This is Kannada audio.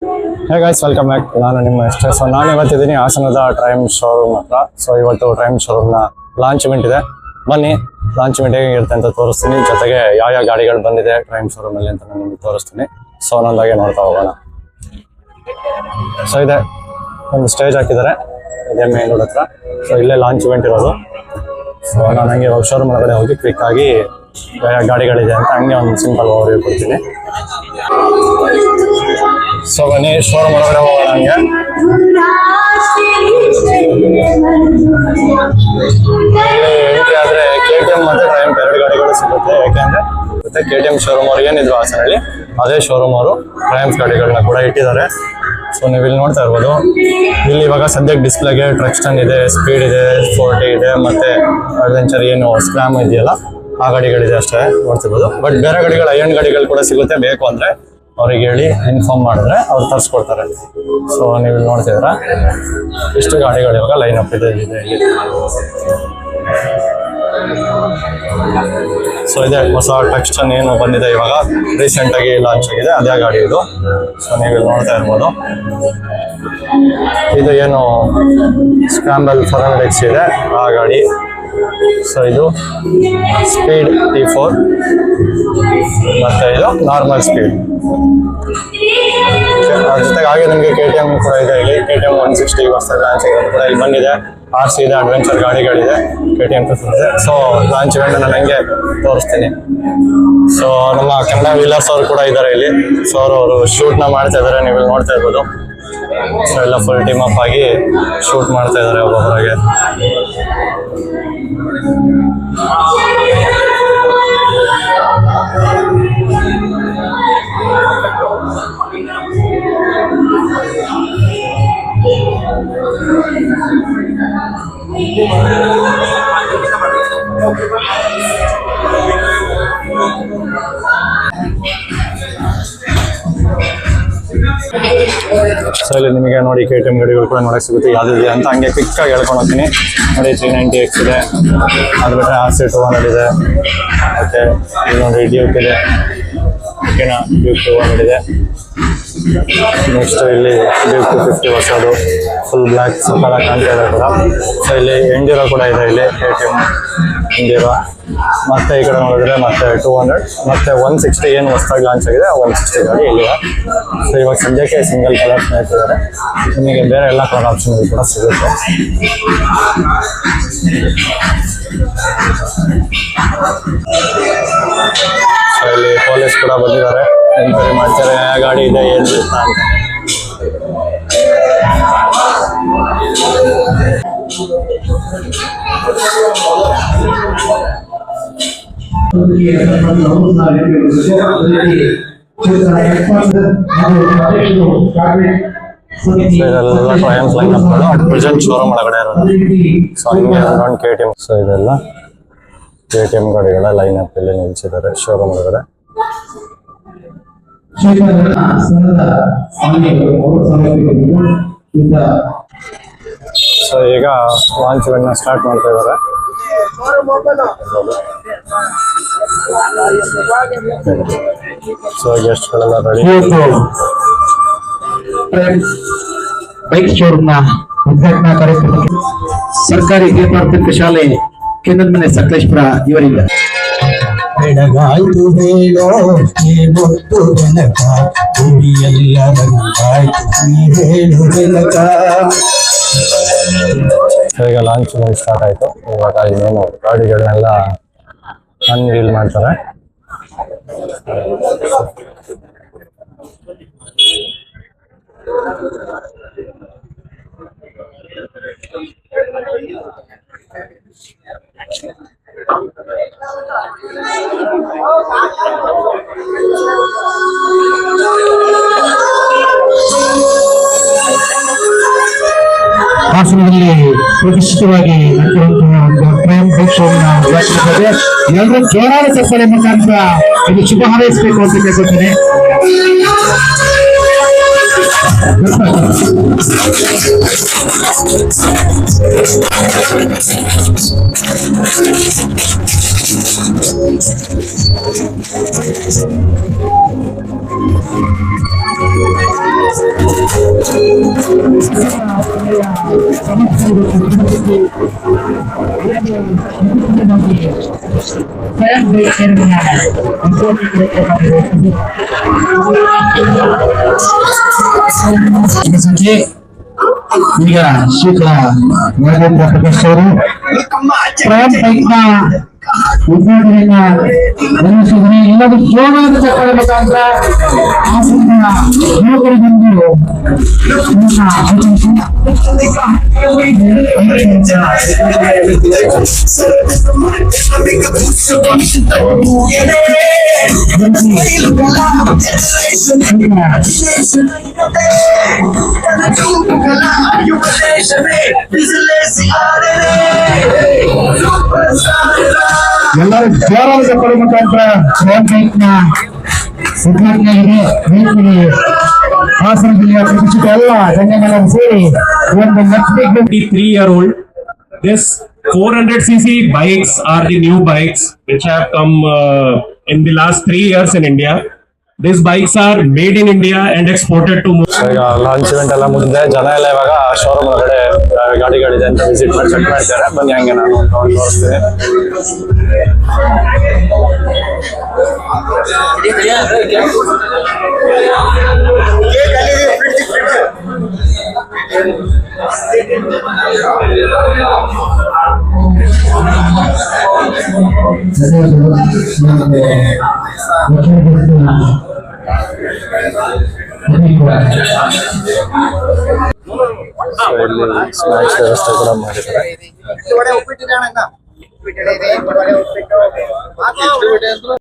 Hey guys, welcome back. ನಾನು ನಿಮ್ಮ ಎಷ್ಟೇ. ಸೊ ನಾನು ಇವತ್ತಿದ್ದೀನಿ ಹಾಸನದ ಟ್ರೈಮ್ ಶೋರೂಮ್ ಹತ್ರ. ಸೊ ಇವತ್ತು ಟ್ರೈಮ್ ಶೋರೂಮ್ನ ಲಾಂಚ್ ಇವೆಂಟ್ ಇದೆ. ಬನ್ನಿ, ಲಾಂಚ್ ಇವೆಂಟ್ ಹೇಗಿರುತ್ತೆ ಅಂತ ತೋರಿಸ್ತೀನಿ. ಜೊತೆಗೆ ಯಾವ ಗಾಡಿಗಳು ಬಂದಿದೆ ಟ್ರೈಮ್ ಶೋರೂಮಲ್ಲಿ ಅಂತ ನಾನು ನಿಮಗೆ ತೋರಿಸ್ತೀನಿ. ಸೊ ಒಂದೊಂದಾಗೆ ನೋಡ್ತಾ ಹೋಗೋಣ. ಸೊ ಇದೆ ಒಂದು ಸ್ಟೇಜ್ ಹಾಕಿದ್ದಾರೆ, ಇದೇ ಮೇನ್ ರೋಡ್ ಹತ್ರ. ಸೊ ಇಲ್ಲೇ ಲಾಂಚ್ ಇವೆಂಟ್ ಇರೋದು. ಸೊ ನಾನು ಹಂಗೆ ಶೋರೂಮ್ ಒಳಗಡೆ ಹೋಗಿ ಕ್ವಿಕ್ ಆಗಿ ಯಾವ ಗಾಡಿಗಳಿದೆ ಅಂತ ಹಂಗೆ ಒಂದು ಸಿಂಪಲ್ ಓವರ್ವ್ಯೂ ಕೊಡ್ತೀನಿ. ಸೊ ಬನ್ನಿ, ಶೋರೂಮ್ ಒಳಗಡೆ ಹೋಗೋಣ. ಹಂಗೆ ಎಂಟ್ರಿ ಆದ್ರೆ KTM ಮತ್ತೆ ಟ್ರೈಮ್ ಎರಡು ಗಾಡಿಗಳು ಸಿಗುತ್ತೆ. ಯಾಕೆಂದ್ರೆ ಮತ್ತೆ KTM ಶೋರೂಮ್ ಅವ್ರು ಏನಿದ್ರು ಹಾಸನಲ್ಲಿ, ಅದೇ ಶೋರೂಮ್ ಅವರು ಟ್ರೈಮ್ಸ್ ಗಾಡಿಗಳನ್ನ ಕೂಡ ಇಟ್ಟಿದ್ದಾರೆ. ಸೊ ನೀವು ಇಲ್ಲಿ ನೋಡ್ತಾ ಇರ್ಬೋದು. ಇಲ್ಲಿ ಇವಾಗ ಸದ್ಯಕ್ಕೆ ಡಿಸ್ಪ್ಲೇಗೆ ಟ್ರಕ್ಸ್ಟನ್ ಇದೆ, ಸ್ಪೀಡ್ ಇದೆ, 40 ಇದೆ, ಮತ್ತೆ ಅಡ್ವೆಂಚರ್ ಏನು ಸ್ಕ್ರಾಮ್ ಇದೆಯಲ್ಲ ಆ ಗಾಡಿಗಳಿದೆ ಅಷ್ಟೇ ನೋಡ್ತಿರ್ಬೋದು. ಬಟ್ ಬೇರೆ ಗಾಡಿಗಳು ಐರನ್ ಗಾಡಿಗಳು ಕೂಡ ಸಿಗುತ್ತೆ. ಬೇಕು ಅಂದ್ರೆ ಅವ್ರಿಗೆ ಹೇಳಿ ಇನ್ಫಾರ್ಮ್ ಮಾಡಿದ್ರೆ ಅವ್ರು ತರಿಸ್ಕೊಡ್ತಾರೆ. ಸೊ ನೀವು ಇಲ್ಲಿ ನೋಡ್ತಿದ್ರ ಇಷ್ಟು ಗಾಡಿಗಳು ಇವಾಗ ಲೈನ್ ಅಪ್ ಇದೆ. ಸೊ ಇದೆ ಹೊಸ ಟೆಕ್ಸ್ಟನ್ ಏನು ಬಂದಿದೆ, ಇವಾಗ ರೀಸೆಂಟ್ ಆಗಿ ಲಾಂಚ್ ಆಗಿದೆ, ಅದೇ ಗಾಡಿ ಇದು. ಸೊ ನೀವು ಇಲ್ಲಿ ನೋಡ್ತಾ ಇರ್ಬೋದು. ಇದು ಏನು ಸ್ಕ್ರಾಂಬಲ್ 400X ಇದೆ ಆ ಗಾಡಿ. ಸೊ ಇದು ಸ್ಪೀಡ್ T4 ಮತ್ತೆ ಇದು ನಾರ್ಮಲ್ ಸ್ಪೀಡ್. ಅದ್ರ ಜೊತೆಗೆ ಹಾಗೆ ನಿಮಗೆ KTM ಕೂಡ ಇದೆ. ಇಲ್ಲಿ KTM 160 ಹೊಸದಾಗಿ ಲಾಂಚ್ ಆಗಿರೋದು ಕೂಡ ಇಲ್ಲಿ ಬಂದಿದೆ. RC ಇದೆ, ಅಡ್ವೆಂಚರ್ ಗಾಡಿಗಳಿದೆ, KTM ಇದೆ. ಸೊ ಲಾಂಚ್ ಇವೆಂಟ್ ನಾನು ಹಂಗೆ ತೋರಿಸ್ತೀನಿ. ಸೊ ನಮ್ಮ ಕನ್ನಡ ವೀಲರ್ಸ್ ಅವರು ಕೂಡ ಇದ್ದಾರೆ ಇಲ್ಲಿ. ಸೊ ಅವರು ಶೂಟ್ನ ಮಾಡ್ತಾ ಇದ್ದಾರೆ, ನೀವು ಇಲ್ಲಿ ನೋಡ್ತಾ ಇರ್ಬೋದು. ಸೊ ಎಲ್ಲ ಫುಲ್ ಟೀಮ್ ಅಪ್ ಆಗಿ ಶೂಟ್ ಮಾಡ್ತಾ ಇದ್ದಾರೆ ಒಬ್ಬೊಬ್ಬರಾಗೆ. ಸೊ ಇಲ್ಲಿ ನಿಮಗೆ ನೋಡಿ KTM ಗಾಡಿಗಳು ಕೂಡ ನೋಡಕ್ಕೆ ಸಿಗುತ್ತೆ, ಯಾವುದಿದೆ ಅಂತ ಹಂಗೆ ಕ್ವಿಕ್ ಆಗಿ ಹೇಳ್ಕೊಂಡು ಹೋಗ್ತೀನಿ. ನೋಡಿ 390X ಇದೆ, ಅದು ಬಿಟ್ಟರೆ RC 200 ಇದೆ, ಮತ್ತೆ ಇಲ್ಲಿ ನೋಡಿ ಡ್ಯೂಕ್ ಇದೆ, ಓಕೆನಾ, ಡ್ಯೂಕ್ 200 ಇದೆ. ನೆಕ್ಸ್ಟ್ ಇಲ್ಲಿ ಡ್ಯೂಕ್ 250 ಹೊಸದು ಫುಲ್ ಬ್ಲ್ಯಾಕ್ ಸೂಪರ್ ಆಗಿ ಕಾಣ್ತಾ ಇದೆ ಕೂಡ. ಸೊ ಇಲ್ಲಿ ಎಂಡಿರೋ ಕೂಡ ಇದೆ, ಇಲ್ಲಿ KTM ಎಂಡಿರೋ. ಮತ್ತೆ ಈ ಕಡೆ ನೋಡಿದ್ರೆ ಮತ್ತೆ 200 ಮತ್ತೆ 160 ಏನು ಹೊಸದಾಗಿ ಲಾಂಚ್ ಆಗಿದೆ, 160 ಗಾಡಿ ಇಲ್ಲಿದೆ. ಸೊ ಇವಾಗ ಸದ್ಯಕ್ಕೆ ಸಿಂಗಲ್ ಕಲರ್ ಇಟ್ಟಿದ್ದಾರೆ. ನಿಮಗೆ ಬೇರೆ ಎಲ್ಲ ಕಲರ್ ಆಪ್ಷನ್ ಕೂಡ ಸಿಗುತ್ತೆ. ಸೊ ಇಲ್ಲಿ ಪೊಲೀಸ್ ಕೂಡ ಬಂದಿದ್ದಾರೆ, ಎನ್ಕ್ವೈರಿ ಮಾಡ್ತಾರೆ ಯಾವ ಗಾಡಿ ಇದೆ ಏನು ಅಂತ. ಇದೆಲ್ಲ ಟ್ರಯಂಫ್ ಲೈನ್ ಅಪ್ಗಳು ಅಟ್ ಪ್ರೆಸೆಂಟ್ ಶೋರೂಮ್ ಒಳಗಡೆ ಇರೋದು. ಸೊ ಹಿಂಗೆ ಒಂದು KTM. ಸೊ ಇದೆಲ್ಲ KTM ಗಾಡಿಗಳ ಲೈನ್ ಅಪ್ ಇಲ್ಲಿ ನಿಲ್ಸಿದ್ದಾರೆ ಶೋರೂಮ್ ಒಳಗಡೆ. ಸೊ ಈಗ ಲಾಂಚ್ ಇವೆಂಟ್ನ ಸ್ಟಾರ್ಟ್ ಮಾಡ್ತಾ ಇದ್ದಾರೆ. ಸೊ ಗೆಸ್ಟ್ಗಳೆಲ್ಲ ರೆಡಿ. ಬೈಕ್ ಶೋರೂಮ್ನ ಉದ್ಘಾಟನಾ ಕಾರ್ಯಕ್ರಮಕ್ಕೆ ಸರ್ಕಾರಿ ಹಿರಿಯ ಪ್ರಾಥಮಿಕ ಶಾಲೆ ಕೇಂದ್ರದ ಮನೆ ಸಕಲೇಶ್ಪುರ ಇವರಿಂದ ಬೆಳಗಾಯ್ತು ಹೇಳೋ ಮುತ್ತು ಬೆನಕ ಗುಡಿಯೆಲ್ಲ ರಂಗಾಯ್ತು ನೀ ಹೇಳು ಬೆನಕ. ಈಗ ಲಾಂಚ್ ಸ್ಟಾರ್ಟ್ ಆಯ್ತು. ಇವಾಗ ಇನ್ನೇನು ಗಾಡಿಗಳನ್ನೆಲ್ಲ ಅನ್ವೀಲ್ ಮಾಡ್ತಾರೆ. ಹಾಸನದಲ್ಲಿ ಪ್ರತಿಷ್ಠಿತವಾಗಿ ನಡೆಯುವಂತಹ ಒಂದು ಟ್ರೈಮ್ ಬೈಕ್ ಶೋರೂಮ್ನ ಉದ್ಘಾಟನೆ. ಎಲ್ಲರೂ ಜೋರಾದ ಚಪ್ಪಾಳೆ ಮುಖಾಂತರ ಇದು ಶುಭ ಹಾರೈಸಬೇಕು ಅಂತ ಕೇಳ್ಕೊಳ್ತೇನೆ. ಸಂಖ್ಯೆ ಈಗ ಶ್ರೀಕ ನಾಗೇಂದ್ರ ಪ್ರಕಾಶ್ ಅವರು ಸ್ವಯಂ ಬೈಕ್ನ ಉದ್ಘಾಟನೆಯನ್ನ ನೆರವೇರಿಸಿದರೆ ಎಲ್ಲರೂ ಜೋರಾದ ಚಪ್ಪಾಳೆ ಮುಖಾಂತರ ಆ ಯುವಕರು ಬಂದು ಎಲ್ಲರೂ ಜೋರಾದ ಚಪ್ಪಾಳೆ ಮುಖಾಂತರ ಸ್ವಯಂ ಬೈಕ್ನ ಉದ್ಘಾಟನೆಯಾಗಿದೆ. ಬೈಕ್ನಲ್ಲಿ ಹಾಸನ ಜಿಲ್ಲೆಯ ಪ್ರತಿಷ್ಠಿತ ಎಲ್ಲ ಗಣ್ಯಮೆಲ್ಲರೂ ಸೇರಿ ಒಂದು ಮೆಟ್ಟಿಗೆ 23-year-old. This 400cc bikes are the new bikes which have come in the last 3 years in India. These bikes are made in India and exported to. So ಈಗ ಲಾಂಚ್ ಇವೆಂಟ್ ಎಲ್ಲ ಮುಗಿದಿದೆ. ಜನ ಎಲ್ಲ ಇವಾಗ ಶೋರೂಮ್ ಒಳಗಡೆ ಗಾಡಿಗಳಿದೆ ಅಂತ ವಿಸಿಟ್ ಮಾಡಿ ಚೆಕ್ ಮಾಡ್ತಾರೆ. ಬನ್ನಿ ಹಂಗೆ ನಾನು ತೋರಿಸ್ತೀನಿ. ಸೊ ಇಲ್ಲಿ ಸ್ನಾಕ್ಸ್ ವ್ಯವಸ್ಥೆ ಕೂಡ ಮಾಡಿದ್ದಾರೆ.